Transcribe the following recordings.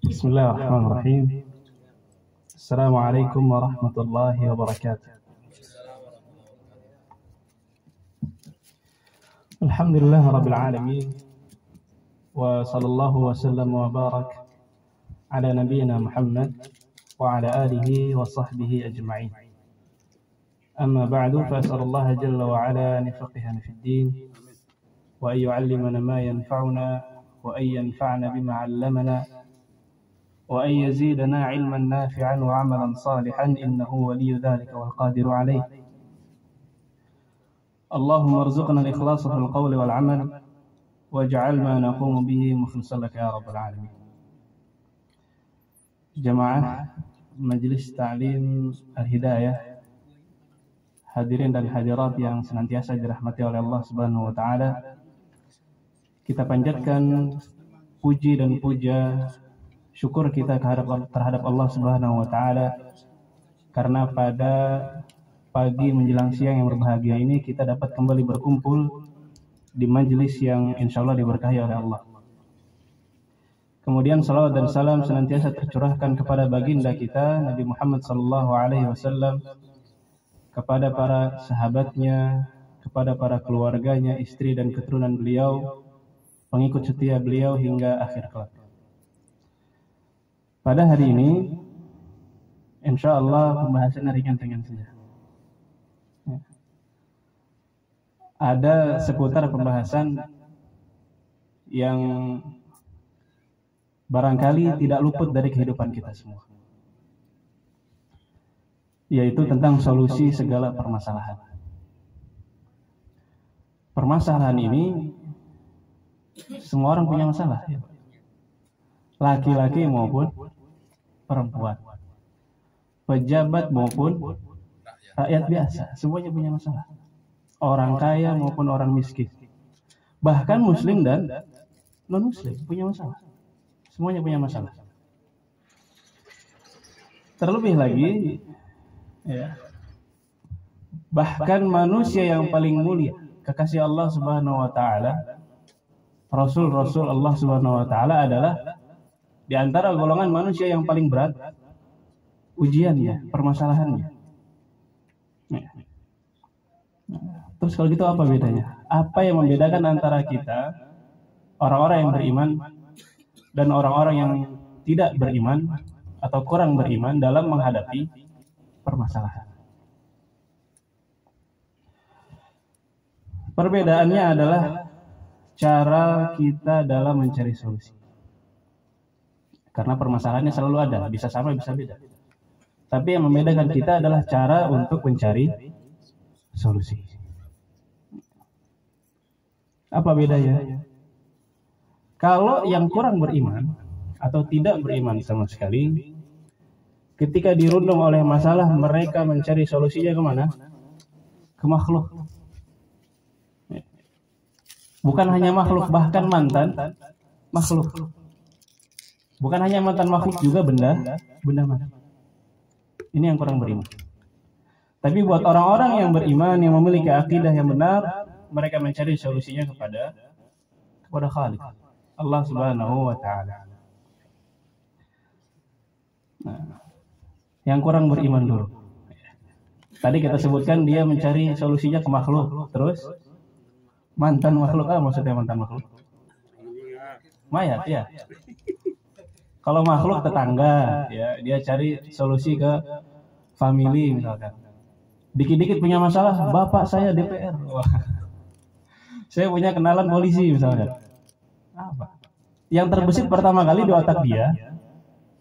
Bismillahirrahmanirrahim. Assalamualaikum warahmatullahi wabarakatuh. Alhamdulillah rabbil alamin. Wa sallallahu wa sallam wa barak ala nabiyyina Muhammad wa ala alihi wa sahbihi ajma'in. Amma ba'du, fa as'alullaha jalla wa ala an yufaqqihana fid din wa an yu'allimana ma yanfa'una wa an yanfa'na bima 'allamana wa an yazidana 'ilman nafi'an wa 'amalan salihan innahu waliyyu dhalika wal qadiru 'alayh. Allahumma arzuqna al-ikhlasa fil qawli wal 'amal waj'al ma naqumu bihi mukhlishan laka ya rabbal 'alamin. Jamaah Majelis Ta'lim Al-Hidayah, hadirin dan hadirat yang senantiasa dirahmati oleh Allah Subhanahu wa taala. Kita panjatkan puji dan puja syukur kita terhadap Allah Subhanahu wa taala karena pada pagi menjelang siang yang berbahagia ini kita dapat kembali berkumpul di majelis yang insyaallah diberkahi oleh Allah. Kemudian salawat dan salam senantiasa tercurahkan kepada baginda kita Nabi Muhammad sallallahu alaihi wasallam, kepada para sahabatnya, kepada para keluarganya, istri dan keturunan beliau, pengikut setia beliau hingga akhir kelak. Pada hari ini, insya Allah pembahasan ringan-ringan saja. Ada seputar pembahasan yang barangkali tidak luput dari kehidupan kita semua, yaitu tentang solusi segala permasalahan. Permasalahan ini semua orang punya masalah, laki-laki maupun perempuan, pejabat maupun rakyat biasa, semuanya punya masalah. Orang kaya maupun orang miskin, bahkan muslim dan non-muslim punya masalah. Semuanya punya masalah. Terlebih lagi, bahkan manusia yang paling mulia, kekasih Allah Subhanahu wa taala, Rasul-Rasul Allah Subhanahu wa taala adalah di antara golongan manusia yang paling berat ujiannya, permasalahannya. Terus kalau gitu apa bedanya? Apa yang membedakan antara kita, orang-orang yang beriman, dan orang-orang yang tidak beriman atau kurang beriman dalam menghadapi permasalahan? Perbedaannya adalah cara kita dalam mencari solusi. Karena permasalahannya selalu ada, bisa sama bisa beda. Tapi yang membedakan kita adalah cara untuk mencari solusi. Apa bedanya? Kalau yang kurang beriman atau tidak beriman sama sekali, ketika dirundung oleh masalah, mereka mencari solusinya kemana? Ke makhluk. Bukan hanya makhluk, bahkan mantan makhluk. Bukan hanya mantan makhluk, juga benda mati. Ini yang kurang beriman. Tapi buat orang-orang yang beriman, yang memiliki akidah yang benar, mereka mencari solusinya kepada Khalik, Allah Subhanahu wa taala. Nah, yang kurang beriman dulu. Tadi kita sebutkan dia mencari solusinya ke makhluk, terus mantan makhluk. Maksudnya mantan makhluk? Mayat ya. Kalau makhluk tetangga, ya dia cari solusi ke family misalkan. Dikit-dikit punya masalah, bapak saya DPR. Wah. Saya punya kenalan polisi misalkan. Apa? Yang terbesit pertama kali di otak dia,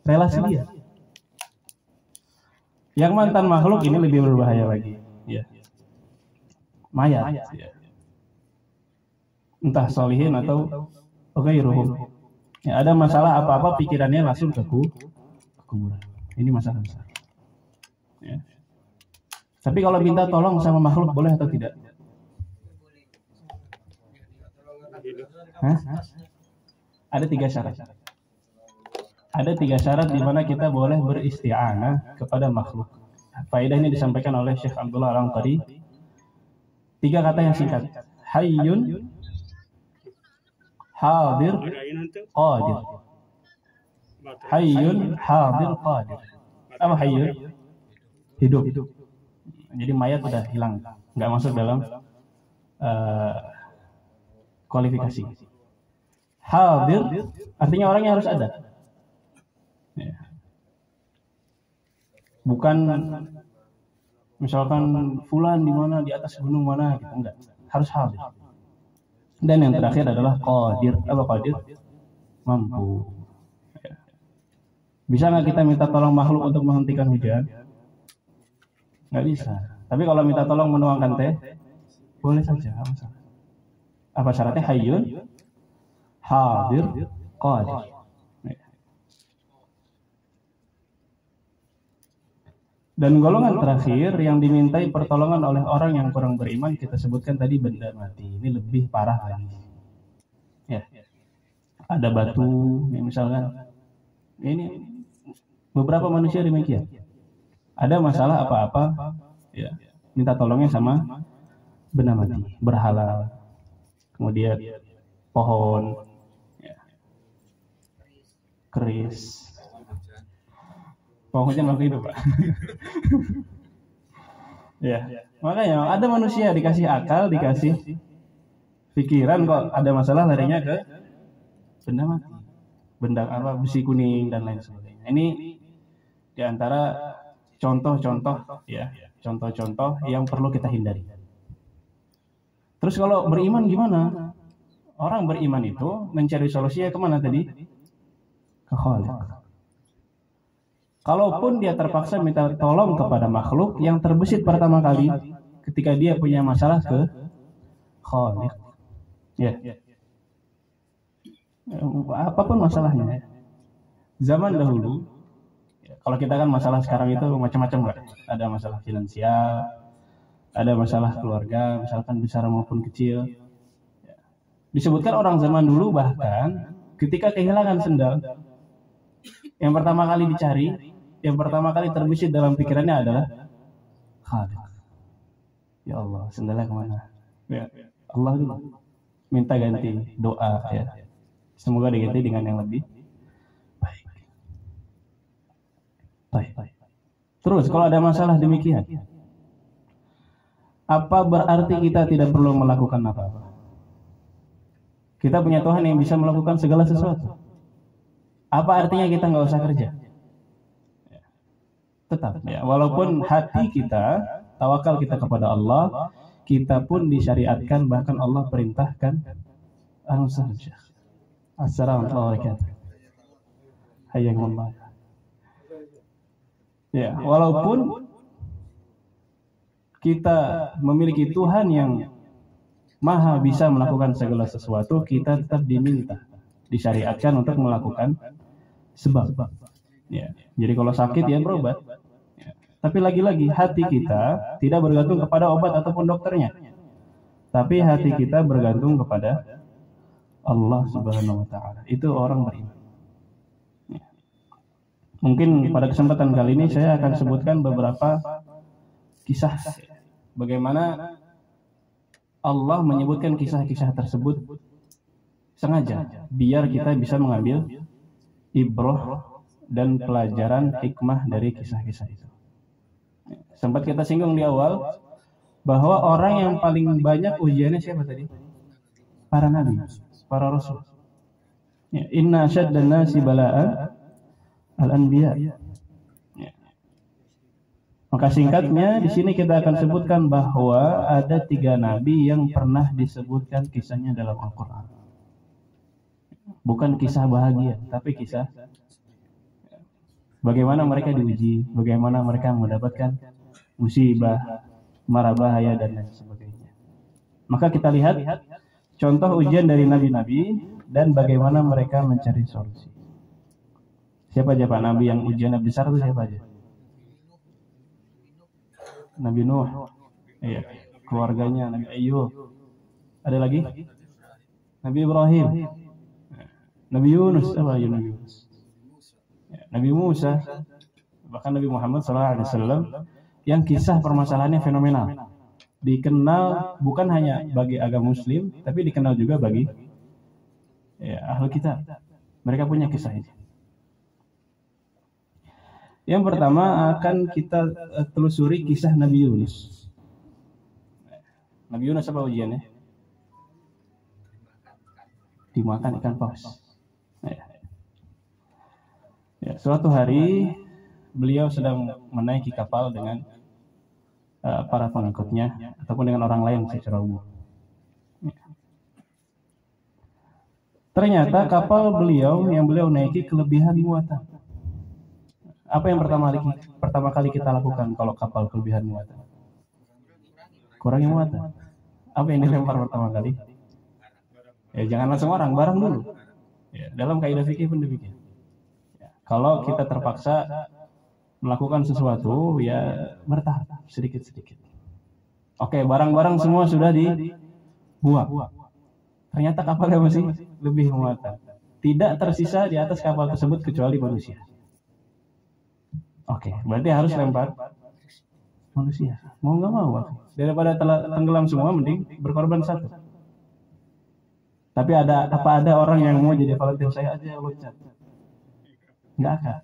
relasi dia. Yang mantan makhluk ini lebih berbahaya lagi. Ya. Mayat. Ya. Entah solihin atau ghairuhum. Ya, ada masalah apa-apa pikirannya langsung ke kuburan. Ini masalah besar. Ya. Tapi kalau minta tolong sama makhluk boleh atau tidak? Ada 3 syarat. Ada 3 syarat di mana kita boleh beristi'anah kepada makhluk. Faedah ini disampaikan oleh Syekh Abdullah Al-Anqari. 3 kata yang singkat. Hayyun, hadir, qadir. Hayyun, hadir, qadir. Apa hayyun? Hidup. Jadi mayat sudah hilang, nggak masuk dalam kualifikasi. Hadir artinya orangnya harus ada. Ya. Bukan misalkan fulan di mana, di atas gunung mana gitu, enggak. Harus hadir. Dan yang terakhir adalah qadir. Apa qadir? Mampu. Ya. Bisa nggak kita minta tolong makhluk untuk menghentikan hujan? Nggak bisa. Tapi kalau minta tolong menuangkan teh, boleh saja. Apa syaratnya? Hayyun, hadir, qadir. Dan golongan terakhir yang dimintai pertolongan oleh orang yang kurang beriman, kita sebutkan tadi benda mati. Ini lebih parah lagi. Ya. Ada batu, misalkan. Ini beberapa manusia demikian. Ada masalah apa-apa, ya, minta tolongnya sama benda mati, berhala, kemudian pohon, ya, keris. Pohon hujan makhluk hidup, Pak. Ya, makanya ada manusia dikasih akal, dikasih pikiran, kok ada masalah larinya ke benda mati, benda apa, besi kuning dan lain sebagainya. Ini diantara contoh-contoh, ya, contoh-contoh yang perlu kita hindari. Terus kalau beriman gimana? Orang beriman itu mencari solusinya kemana tadi? Ke Khaliq. Kalaupun dia terpaksa minta tolong kepada makhluk yang terbesit pertama kali ketika dia punya masalah ke Khaliq. Ya. Apapun masalahnya. Zaman dahulu, kalau kita kan masalah sekarang itu macam-macam, Pak. Ada masalah finansial, ada masalah keluarga, misalkan besar maupun kecil. Disebutkan orang zaman dulu bahkan ketika kehilangan sendal, yang pertama kali dicari, yang pertama kali terbesit dalam pikirannya adalah Khaliq. Ya Allah, sendalnya kemana? Ya, Allah dulu. Minta ganti, doa, ya. Semoga diganti dengan yang lebih baik. Baik. Terus kalau ada masalah demikian, apa berarti kita tidak perlu melakukan apa-apa? Kita punya Tuhan yang bisa melakukan segala sesuatu. Apa artinya kita nggak usah kerja? Tetap, ya, walaupun hati kita, tawakal kita kepada Allah, kita pun disyariatkan, bahkan Allah perintahkan. Assalamualaikum warahmatullahi wabarakatuh. Hayyakumullah. Ya, walaupun kita memiliki Tuhan yang maha bisa melakukan segala sesuatu, kita tetap diminta, disyariatkan untuk melakukan sebab. Ya, jadi kalau sakit ya berobat. Ya. Tapi lagi-lagi hati kita tidak bergantung kepada obat ataupun dokternya. Tapi hati kita bergantung kepada Allah Subhanahu wa taala. Itu orang beriman. Ya. Mungkin pada kesempatan kali ini saya akan sebutkan beberapa kisah bagaimana Allah menyebutkan kisah-kisah tersebut sengaja biar kita bisa mengambil ibrah dan pelajaran hikmah dari kisah-kisah itu. Sempat kita singgung di awal bahwa orang yang paling banyak ujiannya siapa tadi? Para nabi, para rasul. Ya, inna syaddan nasi bala'an al-anbiya. Ya. Maka singkatnya di sini kita akan sebutkan bahwa ada 3 nabi yang pernah disebutkan kisahnya dalam Al-Quran. Bukan kisah bahagia, tapi kisah bagaimana mereka diuji, bagaimana mereka mendapatkan musibah, mara bahaya dan lain sebagainya. Maka kita lihat contoh ujian dari nabi-nabi dan bagaimana mereka mencari solusi. Siapa aja Pak nabi yang ujiannya besar itu siapa aja? Nabi Nuh, iya, keluarganya, Nabi Ayub. Ada lagi? Nabi Ibrahim, Nabi Yunus, Nabi Yunus. Nabi Musa, bahkan Nabi Muhammad SAW yang kisah permasalahannya fenomenal. dikenal bukan hanya bagi agama Muslim, tapi dikenal juga bagi ahli kitab. Mereka punya kisah ini. Yang pertama akan kita telusuri kisah Nabi Yunus. Nabi Yunus apa ujiannya? Dimakan ikan paus. Suatu hari beliau sedang menaiki kapal dengan para pengikutnya ataupun dengan orang lain secara umum. Ternyata kapal beliau yang beliau naiki kelebihan muatan. Apa yang pertama kali kita lakukan kalau kapal kelebihan muatan? Kurangi muatan. Apa yang dilempar pertama kali? Jangan langsung barang dulu. Dalam kaidah fikih pun demikian. Kalau kita terpaksa melakukan sesuatu, ya bertahap sedikit-sedikit. Oke, barang-barang semua sudah dibuang. Ternyata kapalnya masih lebih muatan. Tidak tersisa di atas kapal tersebut kecuali manusia. Oke, berarti harus lempar manusia. Mau nggak mau, daripada tenggelam semua, mending berkorban satu. Tapi ada orang yang mau jadi volunteer? Saya aja loncat. Nggak akan.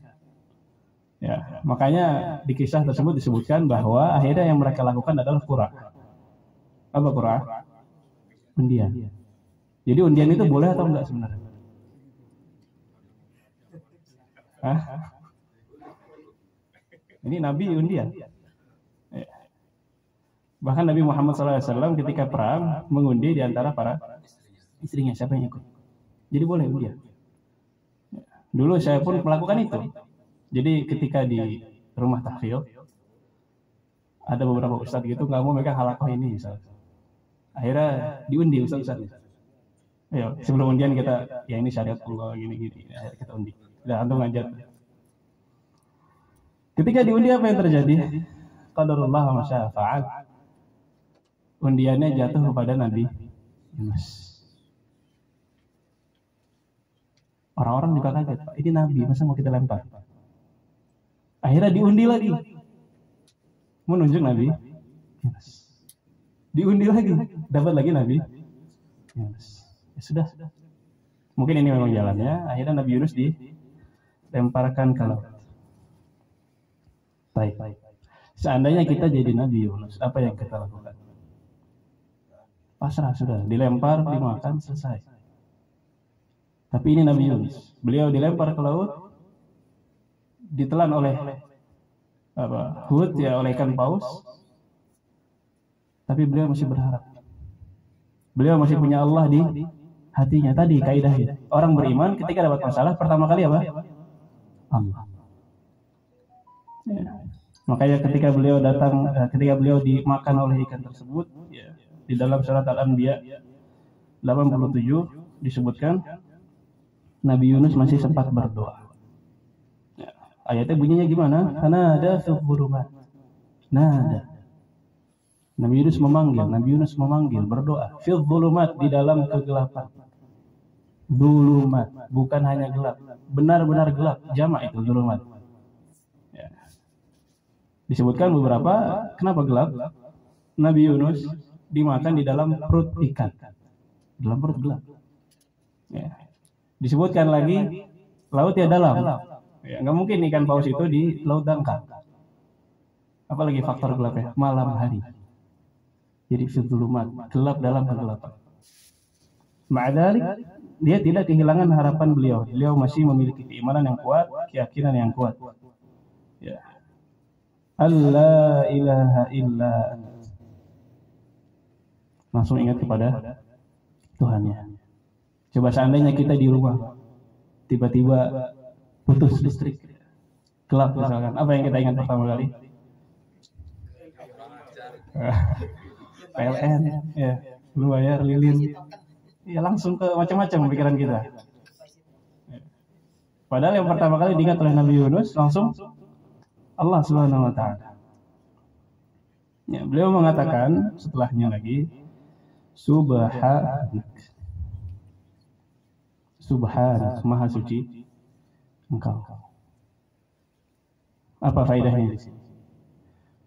Ya, makanya di kisah tersebut disebutkan bahwa akhirnya yang mereka lakukan adalah qura. Apa qura? Undian. Jadi undian itu boleh atau enggak sebenarnya? Ini Nabi undian. Bahkan Nabi Muhammad SAW ketika perang mengundi di antara para istrinya siapa yang ikut. Jadi boleh undian. Dulu saya pun melakukan itu. Jadi ketika di rumah tahfidz ada beberapa ustadz gitu nggak mau megang halakoh ini misalnya. Akhirnya diundi ustadz-ustadz. Ayo sebelum undian kita ya ini syariat Allah gini-gini. Akhirnya kita undi. Udah antum ngajar. Ketika diundi apa yang terjadi? Qadarullah ma syaa fa'al. Undiannya jatuh kepada Nabi Yunus. Orang-orang juga kaget, Pak. Ini Nabi, masa mau kita lempar? Akhirnya diundi lagi. Menunjuk Nabi Yunus. Diundi lagi, dapat lagi Nabi Yunus. Ya sudah. Mungkin ini memang jalannya. Akhirnya Nabi Yunus dilemparkan ke laut. Baik. Seandainya kita jadi Nabi Yunus, apa yang kita lakukan? Pasrah sudah, dilempar, dimakan, selesai. Tapi ini Nabi Yunus, beliau dilempar ke laut, ditelan oleh Hud ya, oleh ikan paus. Tapi beliau masih berharap. Beliau masih punya Allah di hatinya. Tadi kaidahnya. Orang beriman ketika dapat masalah pertama kali apa? Allah. Ya. Makanya ketika beliau dimakan oleh ikan tersebut, ya, di dalam surat Al-Anbiya 87 disebutkan Nabi Yunus masih sempat berdoa. Ya. Ayatnya bunyinya gimana? Karena ada dzulumat. Nada. Nabi Yunus memanggil, berdoa. Fil dzulumat, di dalam kegelapan. Dzulumat, bukan hanya gelap, benar-benar gelap. Jamak itu dzulumat. Ya. Disebutkan beberapa kenapa gelap? Nabi Yunus dimakan di dalam perut ikan. Dalam perut gelap. Ya. Disebutkan lagi lautnya dalam. Ya, nggak mungkin ikan paus itu di laut dangkal. Apalagi faktor gelapnya, malam hari. Jadi fidzulumat, gelap dalam kegelapan. Ma'adalik, dia tidak kehilangan harapan beliau. Beliau masih memiliki keimanan yang kuat, keyakinan yang kuat. Ya. Allah ilaha illa. Langsung ingat kepada Tuhannya. Coba seandainya kita di rumah, tiba-tiba putus listrik, gelap misalkan, apa yang kita ingat pertama kali? PLN, ya, belum bayar, lilin, ya langsung ke macam-macam pikiran kita. Padahal yang pertama kali diingat oleh Nabi Yunus langsung Allah Subhanahu Wa Taala. Ya, beliau mengatakan setelahnya lagi, Subhanak, Maha Suci Engkau. Apa faedahnya di sini?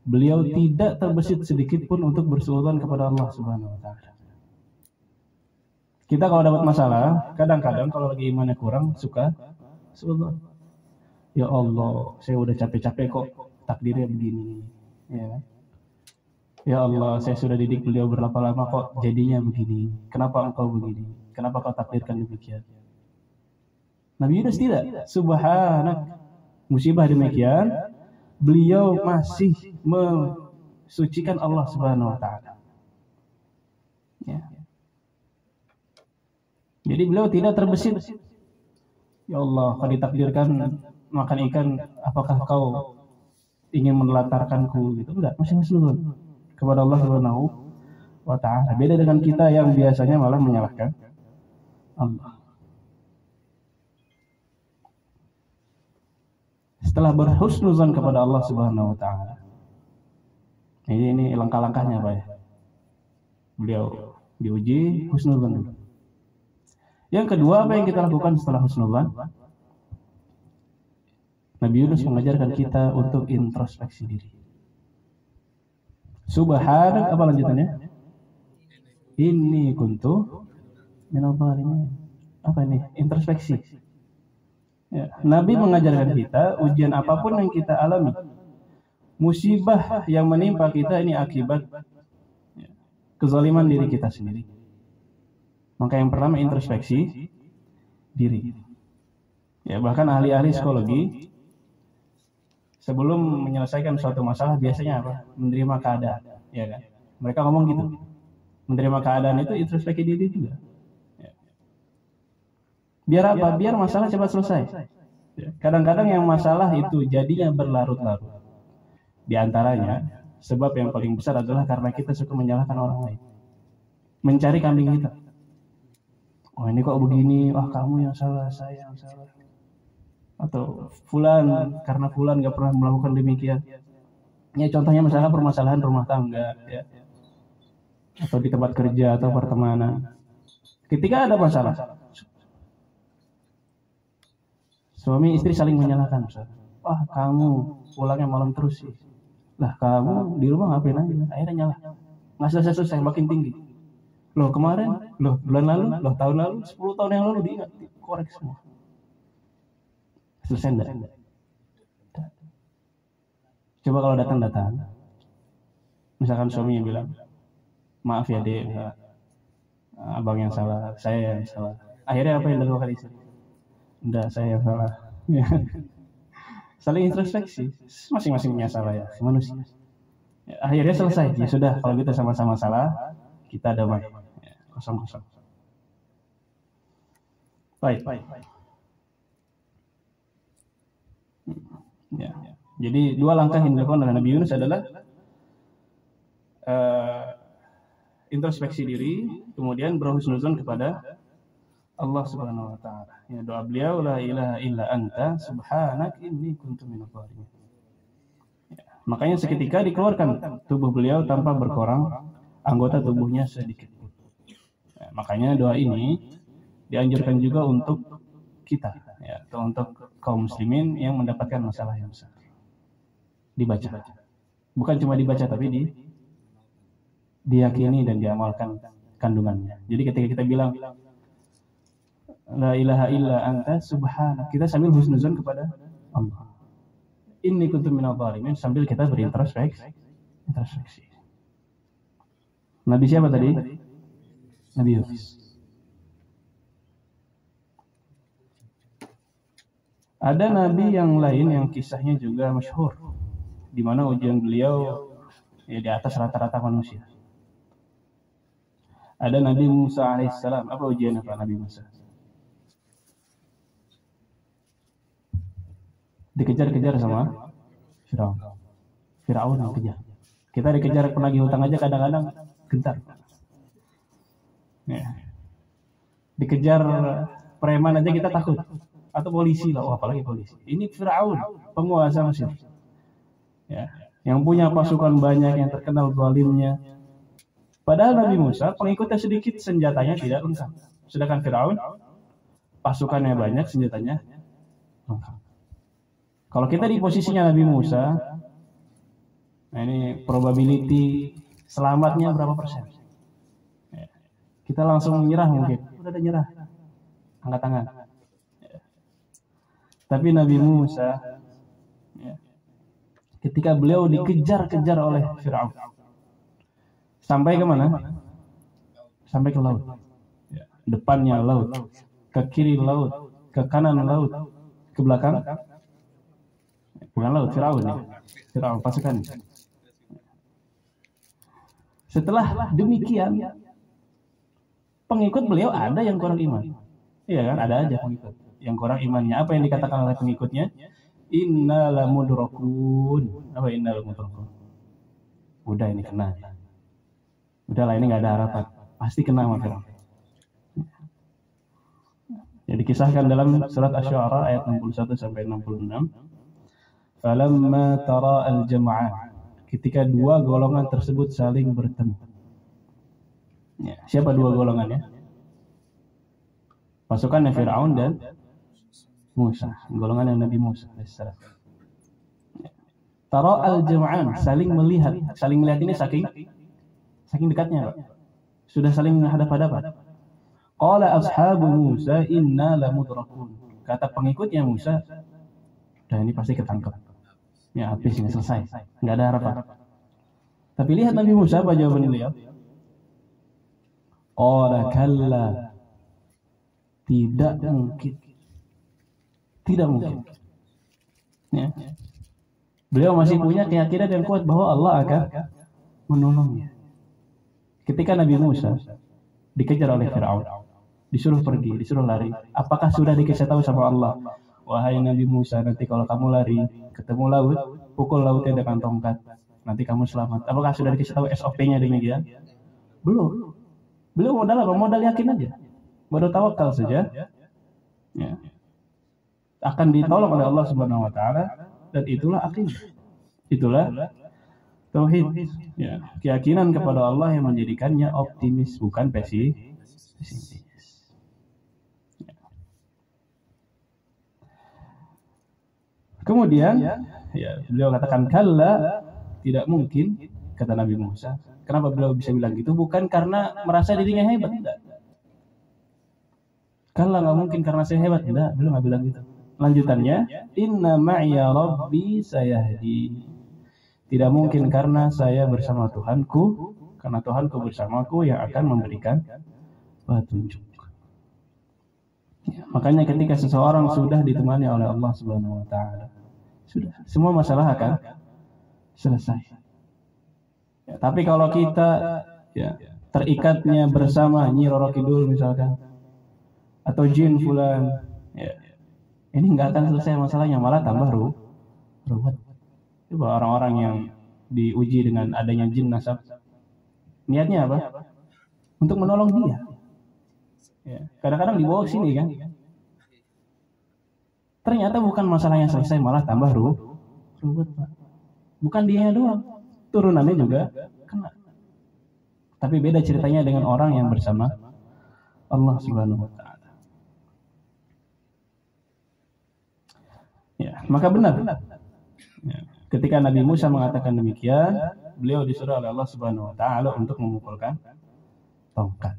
beliau tidak terbesit sedikit pun untuk bersuudzon kepada Allah Subhanahu wa taala. Kita kalau dapat masalah, kadang-kadang kalau lagi imannya kurang suka suudzon. Ya Allah, saya udah capek-capek kok takdirnya begini. Ya. Ya Allah, saya sudah didik beliau berapa lama kok jadinya begini. Kenapa engkau begini? Kenapa kau takdirkan demikian? Nabi Yunus tidak. Subhanak. Musibah demikian, beliau masih mensucikan Allah Subhanahu wa taala. Ya. Jadi beliau tidak terbesit. Ya Allah, kalau ditakdirkan makan ikan, apakah kau ingin menelantarkanku gitu? Enggak, masih husnuzon kepada Allah Subhanahu wa taala. Beda dengan kita yang biasanya malah menyalahkan Allah. Setelah berhusnuzon kepada Allah Subhanahu wa taala. Ini langkah-langkahnya Pak ya. Beliau diuji husnuzon dulu. Yang kedua, apa yang kita lakukan setelah husnuzon? Nabi Yunus mengajarkan kita untuk introspeksi diri. Subhanak, apa lanjutannya? Inni kuntu minadh dhalimin. Apa ini? Introspeksi. Ya, Nabi mengajarkan kita ujian apapun yang kita alami, musibah yang menimpa kita ini akibat kezaliman diri kita sendiri. Maka yang pertama introspeksi diri. Ya, bahkan ahli-ahli psikologi sebelum menyelesaikan suatu masalah biasanya apa? Menerima keadaan, ya kan? Mereka ngomong gitu. Menerima keadaan itu introspeksi diri juga. Ya. Biar apa? Biar masalah cepat selesai. Ya. Kadang-kadang yang masalah itu jadinya berlarut-larut. Di antaranya sebab yang paling besar adalah karena kita suka menyalahkan orang lain. Mencari kambing hitam. Oh ini kok begini, wah kamu yang salah, saya yang salah. Atau fulan, karena fulan gak pernah melakukan demikian. Ya contohnya misalnya permasalahan rumah tangga, ya. Atau di tempat kerja atau pertemanan. Ketika ada masalah, suami istri saling menyalahkan. Wah kamu pulangnya malam terus sih. Lah kamu di rumah ngapain aja? Akhirnya nyalah. Nggak selesai-selesai, makin tinggi. Loh kemarin, loh bulan lalu, loh tahun lalu, 10 tahun yang lalu diingat, korek semua. Selesai enggak? Coba kalau datang-datang, misalkan suami yang bilang, maaf ya dek, abang yang salah, saya yang salah. Akhirnya apa yang dilakukan istri? Enggak, saya yang salah. Saling introspeksi, masing-masing punya salah ya, manusia. Ya, akhirnya selesai, ya sudah, kalau kita sama-sama salah, kita damai. Kosong-kosong. Baik. Ya. Jadi dua langkah yang dilakukan oleh Nabi Yunus adalah introspeksi diri, kemudian berhusnuzon kepada Allah Subhanahu wa taala. Ya, doa beliau la ilaha illa anta subhanak inni kuntu minadh dhalimin. Ya, makanya seketika dikeluarkan tubuh beliau tanpa berkurang anggota tubuhnya sedikit. Ya, makanya doa ini dianjurkan juga untuk kita, ya, atau untuk kaum muslimin yang mendapatkan masalah yang besar. Dibaca, bukan cuma dibaca tapi diyakini dan diamalkan kandungannya. Jadi ketika kita bilang la ilaha illa anta subhanak, kita sambil husnuzon kepada Allah. Inni kuntu minadh dhalimin, sambil kita berintrospeksi. Nabi siapa tadi? Nabi Yunus. Ada nabi yang lain yang kisahnya juga masyhur, di mana ujian beliau ya di atas rata-rata manusia. Ada Nabi Musa alaihissalam. Apa ujian apa Nabi Musa? Dikejar-kejar sama Firaun yang kejar. Kita dikejar penagih hutang aja kadang-kadang gentar. Ya. Dikejar preman aja kita takut. Atau polisi lah, apalagi polisi. Ini Firaun, penguasa Mesir. Ya, yang punya pasukan banyak, yang terkenal zalimnya. Padahal Nabi Musa pengikutnya sedikit, senjatanya tidak lengkap. Sedangkan Firaun pasukannya banyak, senjatanya lengkap. Kalau kita di posisinya Nabi Musa, Nah, ini probability selamatnya berapa persen? Ya. Kita langsung menyerah mungkin. Udah ada nyerah. Angkat tangan. Ya. Tapi Nabi Musa, ya, ketika beliau dikejar-kejar oleh Fir'aun, sampai ke mana? Sampai ke laut. Ya. Depannya laut, ke kiri laut, ke kanan laut, ke belakang. Bukan laut, Fir'aun ya. Fir'aun pasukan. Setelah demikian, pengikut beliau ada yang kurang iman. Iya kan, ada aja pengikut yang kurang imannya. Apa yang dikatakan oleh pengikutnya? Inna lamudrakun. Apa inna lamudrakun? Udah ini kena. Udahlah ini nggak ada harapan. Pasti kena sama Fir'aun. Jadi kisahkan dalam surat Asy-Syu'ara ayat 61 sampai 66. Falamma tara al-jam'an, ketika dua golongan tersebut saling bertemu. Ya, siapa dua golongannya? Pasukannya Fir'aun dan Musa, golongan Nabi Musa alaihissalam. Tara al-jam'an, saling melihat. Saling melihat ini saking dekatnya, Pak. Sudah saling hadap-hadapan. Qala ashabu Musa inna lamudrakun. Kata pengikutnya Musa, dan ini pasti ketangkep. Ya habis ini selesai, nggak ada harapan. Tapi lihat Nabi Musa apa jawaban beliau? Qala kalla, tidak mungkin, tidak mungkin. Ya. Beliau masih punya keyakinan yang kuat bahwa Allah akan menolongnya. Ketika Nabi Musa dikejar oleh Fir'aun, disuruh pergi, disuruh lari, apakah sudah dikasih tahu sama Allah? Wahai Nabi Musa, nanti kalau kamu lari, ketemu laut, pukul lautnya dengan tongkat, nanti kamu selamat. Apakah sudah dikasih tahu SOP-nya demikian? Belum. Beliau modal apa? Modal yakin aja. Modal tawakal saja. Ya. Akan ditolong oleh Allah Subhanahu wa taala, dan itulah akidah. Itulah tauhid. Ya, keyakinan kepada Allah yang menjadikannya optimis, bukan pesimis. Kemudian, ya, beliau katakan kalla, tidak mungkin, kata Nabi Musa. Kenapa beliau bisa bilang gitu? Bukan karena merasa dirinya hebat, tidak. Kalla nggak mungkin karena saya hebat, tidak. Beliau nggak bilang gitu. Lanjutannya, inna ma'iya rabbi sayahdi. Tidak mungkin karena saya bersama Tuhanku, karena Tuhanku bersamaku yang akan memberikan petunjuk. Ya, makanya ketika seseorang sudah ditemani oleh Allah Subhanahu wa taala, sudah semua masalah akan selesai. Ya, tapi kalau kita ya terikatnya bersama Nyi Roro Kidul misalkan, atau jin fulan, ya, ini nggak akan selesai masalahnya, malah tambah ruwet. Coba orang-orang yang diuji dengan adanya jin nasab, niatnya apa? Untuk menolong dia. Ya, kadang-kadang dibawa ke sini kan. Ternyata bukan masalahnya selesai, malah tambah ruwet, Pak. Bukan dia doang, turunannya juga kena. Tapi beda ceritanya dengan orang yang bersama Allah Subhanahu wa taala. Ya, maka benar. Ya, ketika Nabi Musa mengatakan demikian, beliau disuruh oleh Allah Subhanahu wa taala untuk memukulkan tongkat,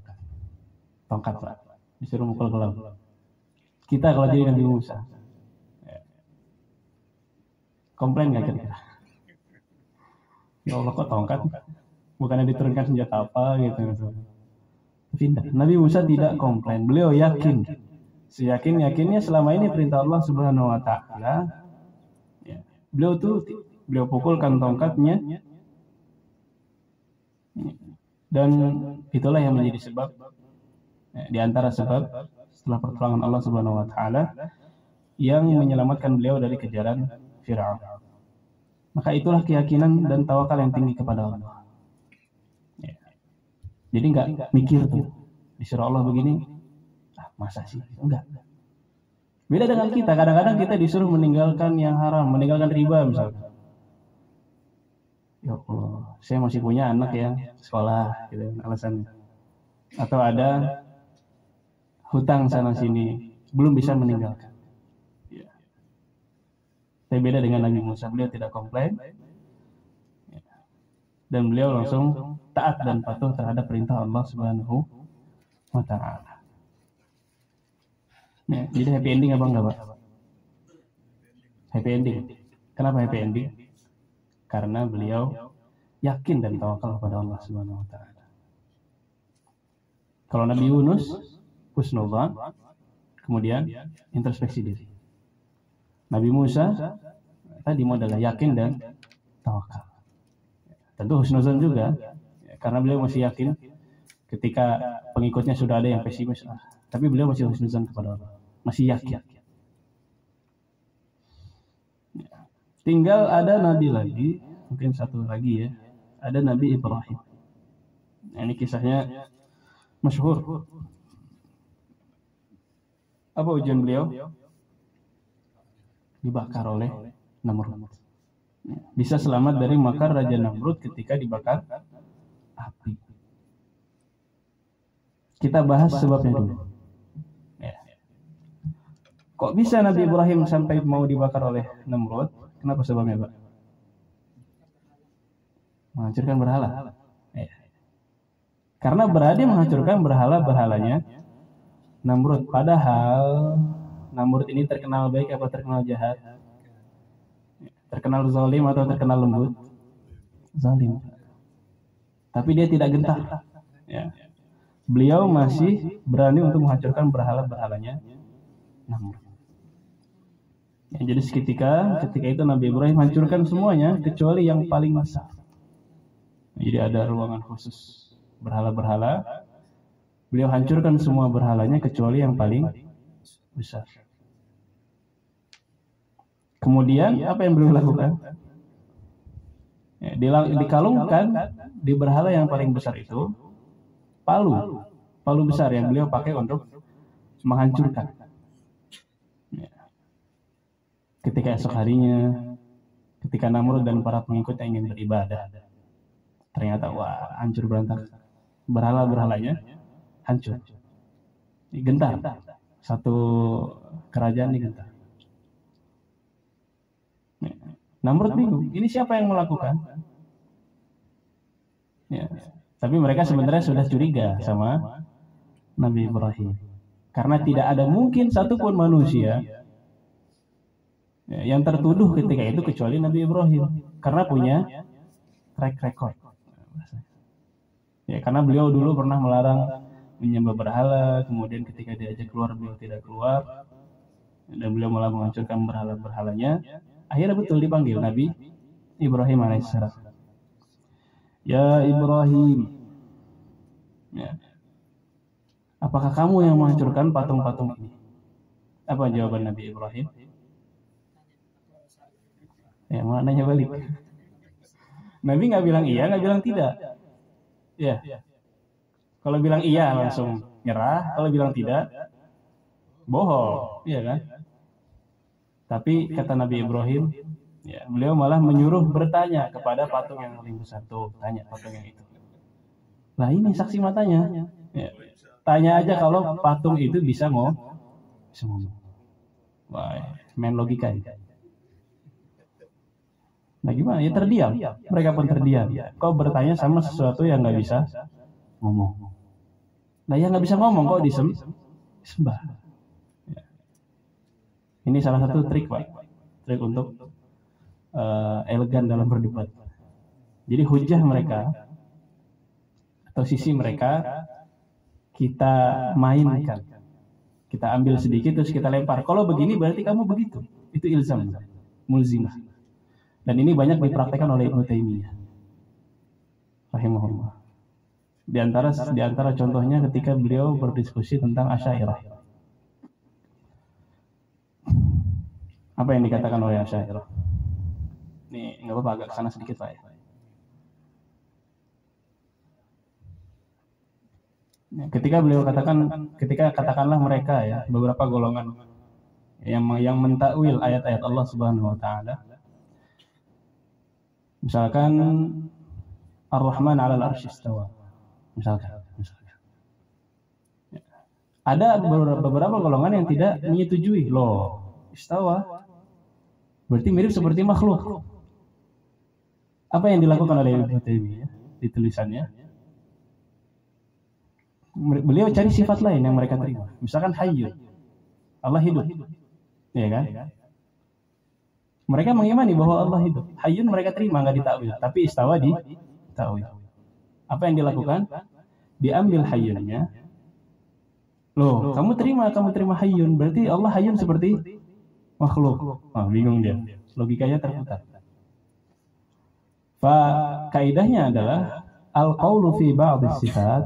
Pak. Disuruh mukul ke laut. Kita kalau jadi Nabi Musa, ya, komplain nggak kira-kira? Ya Allah, kok tongkat? Bukannya diturunkan senjata apa gitu. Tidak. Nabi Musa tidak komplain. Beliau yakin, seyakin-yakinnya selama ini perintah Allah Subhanahu wa taala. Ya, beliau pukulkan tongkatnya, dan itulah yang menjadi sebab, di antara sebab setelah pertolongan Allah Subhanahu wa taala yang menyelamatkan beliau dari kejaran Fir'aun. Maka itulah keyakinan dan tawakal yang tinggi kepada Allah. Ya. Jadi enggak mikir tuh, disuruh Allah begini, masa sih? Enggak. Beda dengan kita, kadang-kadang kita disuruh meninggalkan yang haram, meninggalkan riba misalnya. Ya Allah, saya masih punya anak yang sekolah, gitu alasannya. Atau ada hutang sana sini, belum bisa meninggalkan. Ya. Saya beda dengan Nabi Musa, beliau tidak komplain. Ya. dan beliau langsung taat dan patuh terhadap perintah Allah Subhanahu wa taala. Ya, jadi happy ending apa enggak, Pak? Happy ending. Kenapa happy ending? Karena beliau yakin dan tawakal kepada Allah Subhanahu wa taala. Kalau Nabi Yunus husnudzan, kemudian introspeksi diri. Nabi Musa tadi modalnya yakin dan tawakal. Tentu husnudzan juga, karena beliau masih yakin ketika pengikutnya sudah ada yang pesimis, tapi beliau masih husnudzan kepada Allah, masih yakin. Tinggal ada nabi lagi, mungkin satu lagi ya, ada Nabi Ibrahim. Ini kisahnya masyhur. Apa ujian beliau? Dibakar oleh Namrud. Bisa selamat dari makar Raja Namrud ketika dibakar api. Kita bahas sebabnya dulu. Ya. Kok bisa Nabi Ibrahim sampai mau dibakar oleh Namrud? Kenapa sebabnya, Pak? Menghancurkan berhala. Ya. Karena berani menghancurkan berhala-berhalanya Namrud. Padahal Namrud ini terkenal baik apa terkenal jahat? Terkenal zalim atau terkenal lembut? Zalim. Tapi dia tidak gentar. Ya. Beliau masih berani untuk menghancurkan berhala-berhalanya Namrud. Ya, jadi ketika itu Nabi Ibrahim hancurkan semuanya kecuali yang paling besar. Jadi ada ruangan khusus berhala-berhala. Beliau hancurkan semua berhalanya kecuali yang paling besar. Kemudian apa yang beliau lakukan? Ya, dikalungkan di berhala yang paling besar itu palu besar yang beliau pakai untuk menghancurkan. Ya. Ketika esok harinya, ketika Namrud dan para pengikutnya ingin beribadah, ternyata hancur berantakan. Berhala-berhalanya hancur. Gentar. Satu kerajaan digentar. Namrud bingung, ini siapa yang melakukan? Ya. Tapi mereka sebenarnya sudah curiga sama Nabi Ibrahim. Karena tidak ada mungkin satupun manusia yang tertuduh ketika itu kecuali Nabi Ibrahim. Karena punya track record. Ya, karena beliau dulu pernah melarang menyembah berhala, kemudian ketika diajak keluar beliau tidak keluar, dan beliau malah menghancurkan berhala-berhalanya. Akhirnya betul dipanggil Nabi Ibrahim alaihissalam. Ya Ibrahim, ya. Apakah kamu yang menghancurkan patung-patung ini? Apa jawaban Nabi Ibrahim? Ya, maknanya balik. Nabi nggak bilang iya, nggak bilang tidak. Ya. Kalau bilang iya langsung nyerah, kalau bilang tidak, bohong, iya kan? Tapi kata Nabi Ibrahim, ya, beliau malah menyuruh bertanya kepada patung yang paling besar. Tuh, tanya patung yang itu. Nah ini saksi matanya. Ya. Tanya aja kalau patung itu bisa ngomong. Wah, main logika ini. Nah gimana? Ya terdiam. Mereka pun terdiam. Kau bertanya sama sesuatu yang nggak bisa ngomong. Nah yang nggak bisa ngomong kok disembah. Ini salah satu trik, Pak. Trik untuk elegan dalam berdebat. Jadi hujah mereka atau sisi mereka kita mainkan. Kita ambil sedikit terus kita lempar. Kalau begini berarti kamu begitu. Itu ilzam, mulzimah. Dan ini banyak dipraktekkan oleh Ibnu Taimiyah rahimahullah. Di antara contohnya ketika beliau berdiskusi tentang Asy'ariyah. Apa yang dikatakan oleh Asy'ariyah? Nih, nggak apa-apa, agak kesana sedikit Pak ya. Ketika katakanlah mereka ya, beberapa golongan yang mentakwil ayat-ayat Allah Subhanahu wa taala. Misalkan Ar-Rahman 'alal 'arsy istawa. Misalkan. Ada beberapa golongan yang tidak menyetujui. Loh, istawa berarti mirip seperti makhluk. Apa yang dilakukan oleh Ibnu Taimiyah di tulisannya? Beliau cari sifat lain yang mereka terima. Misalkan Hayyun, Allah hidup, ya kan? Mereka mengimani bahwa Allah hidup. Hayyun mereka terima, nggak ditakwil, tapi istawa di takwil. Apa yang dilakukan? Diambil Hayyunnya. Loh, kamu terima Hayyun, berarti Allah Hayyun seperti makhluk. Bingung dia. Logikanya terputar. Kaidahnya adalah al-qaulu fi ba'd sifat,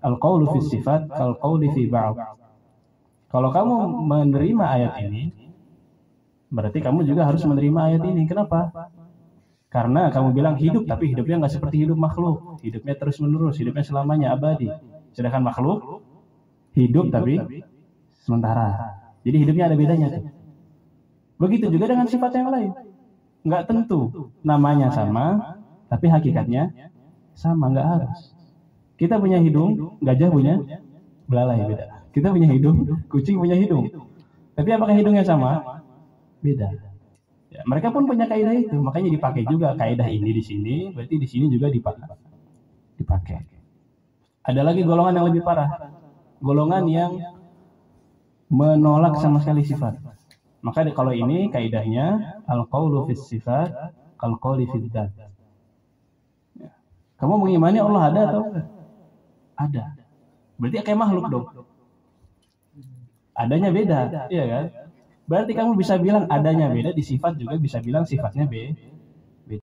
al-qaulu fi sifat kal-qauli fi ba'd. Kalau kamu menerima ayat ini, berarti kamu juga harus menerima ayat ini. Kenapa? Karena kamu bilang hidup, tapi hidupnya nggak seperti hidup makhluk. Hidupnya terus menerus, hidupnya selamanya abadi. Sedangkan makhluk hidup tapi sementara. Jadi hidupnya ada bedanya tuh. Begitu juga dengan sifat yang lain. Nggak tentu namanya sama, tapi hakikatnya sama, nggak harus. Kita punya hidung, gajah punya belalai, beda. Kita punya hidung, kucing punya hidung. Tapi apakah hidungnya sama? Beda. Ya, mereka pun punya kaidah itu, makanya dipakai juga kaidah ini di sini, berarti di sini juga dipakai. Ada lagi golongan yang lebih parah, golongan yang menolak sama sekali sifat. Maka kalau ini kaidahnya al-qaulu fis sifat kal-qauli fid dzat. Kamu mengimani Allah ada atau enggak? Ada. Berarti kayak makhluk dong. Adanya beda, iya kan? Berarti kamu bisa bilang adanya beda di sifat, juga bisa bilang sifatnya